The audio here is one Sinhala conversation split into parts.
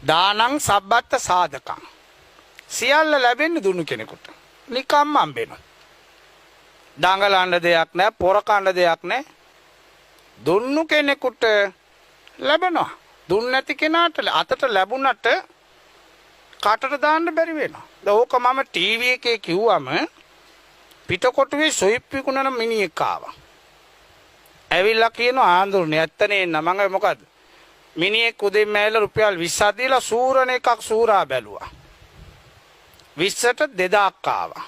දානං සබ්බත්ත සාධකං. සියල්ල ලැබෙන්නේ දුන්නු කෙනෙකුට. නිකම්ම හම්බෙනවා. දඟලන්න දෙයක් නැහැ, පොර කන්න දෙයක් නැහැ. දුන්නු කෙනෙකුට ලැබෙනවා. දුන්න නැති කෙනාට අතට ලැබුණට කටට දාන්න බැරි වෙනවා. ඕක මම ටීවී එකේ කිව්වම පිටකොටුවේ සොයිප් විකුණන මිනිහෙක් ආවා. ඇවිල්ලා කියනවා ආන්දෝලනේ ඇත්තනේ නමංග මොකද්ද? මිනිහෙක් උදේම ඇවිල්ලා රුපියල් 20ක් දීලා සූරණ එකක් සූරා බැලුවා. 20ට 2000ක් ආවා.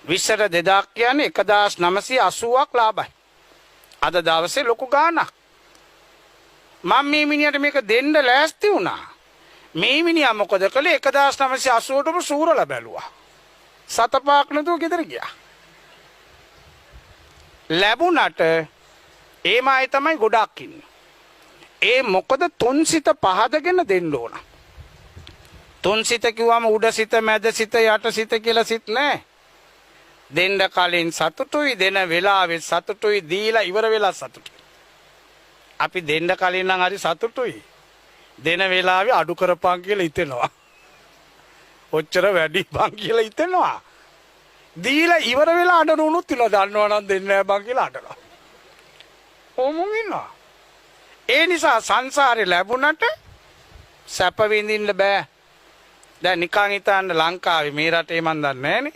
20ට 2000ක් කියන්නේ 1980ක් ලාභයි. අද දවසේ ලොකු ගාණක්. මම මේ මිනිහට මේක දෙන්න ලෑස්ති වුණා. මේ මිනිහා මොකද කළේ 1980ටම සූරලා බැලුවා. සතපාක් නතුව ගෙදර ගියා. ලැබුණට ඒමයි තමයි ගොඩක් ඉන්නේ. ඒ මොකද තුන්සිත පහදගෙන දෙන්න ඕන. තුන්සිත කිව්වම උඩ සිත මැද සිත යට සිත කියලා සිත නැහැ. දෙන්න කලින් සතුටුයි දෙන වෙලාවෙ සතුටුයි දීලා ඉවර වෙලා සතුටුයි. අපි දෙන්න කලින් නම් හරි සතුටුයි. දෙන වෙලාවේ අඩු කරපන් කියලා හිතෙනවා. ඔච්චර වැඩි බං කියලා හිතෙනවා. දීලා ඉවර වෙලා අඬනුනොත් ඉන්න දන්නවනම් දෙන්නේ නැහැ බං කියලා අඬනවා. කොහොමද ඉන්නවා? ඒ නිසා සංසාරේ ලැබුණට සැප විඳින්න බෑ. දැන් නිකන් හිතන්න ලංකාවේ මේ රටේ මන් දන්නේ නැහනේ.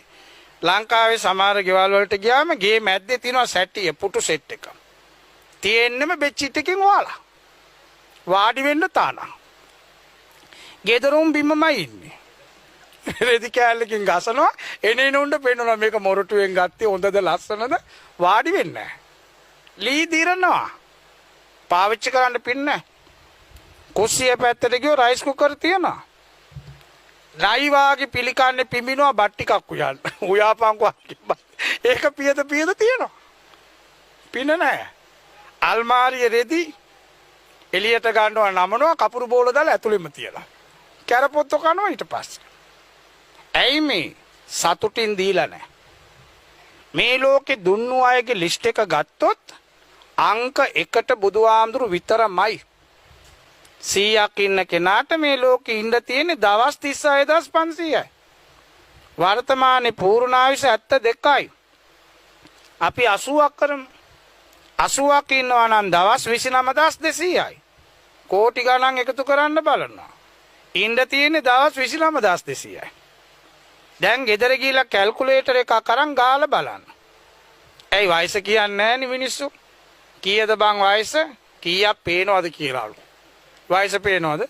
ලංකාවේ සමහර ගෙවල් වලට ගියාම ගේ මැද්දේ තියෙනවා සැටිය පුටු සෙට් එක. තියෙන්නෙම බෙච්චිට් එකකින් වහලා. වාඩි වෙන්න තානා. ගෙදරුම් බිමමයි ඉන්නේ. රෙදි කෑල්ලකින් ගසනවා එනේ නුණ්ඩ පෙන්නනවා මේක මොරටුවෙන් ගත්තේ හොඳද ලස්සනද වාඩි වෙන්නේ නැහැ. ලී දිරනවා. පාවිච්චි කරන්න පින්නේ. කුස්සිය පැත්තට ගියෝ රයිස් කුකර් තියනවා. රයි වාගේ පිළිකන්නේ පිඹිනවා බත් ටිකක් උයන්න. උයාපන්කෝ. ඒක පියද තියෙනවා. පින නැහැ. අල්මාරියේ රෙදි එළියට ගන්නවා නමනවා කපුරු බෝල දාලා ඇතුළෙම තියලා. කැරපොත්තු කනවා ඊට පස්සේ. ඇයි මේ සතුටින් දීලා නැහැ. මේ ලෝකේ දුන්නු අයගේ ලිස්ට් එක ගත්තොත් අංක 1ට බුදුහාමුදුරු විතරමයි. 100ක් ඉන්න කෙනාට මේ ලෝකේ ඉන්න තියෙන්නේ දවස් 36500යි. වර්තමානයේ පූර්ණායුෂ 72යි. අපි 80ක් කරමු. 80ක් ඉන්නවා නම් දවස් 29200යි. කෝටි ගණන් එකතු කරන්න බලනවා. ඉන්න තියෙන්නේ දවස් 29200යි. දැන් ගෙදර ගිහිල්ලා කැල්කියුලේටර් එකක් අරන් ගාලා බලන්න. ඇයි වයස කියන්නේ නැන්නේ මිනිස්සු? කීයද බං වයස? කීයක් පේනවද කියලාලු. වයස පේනවද?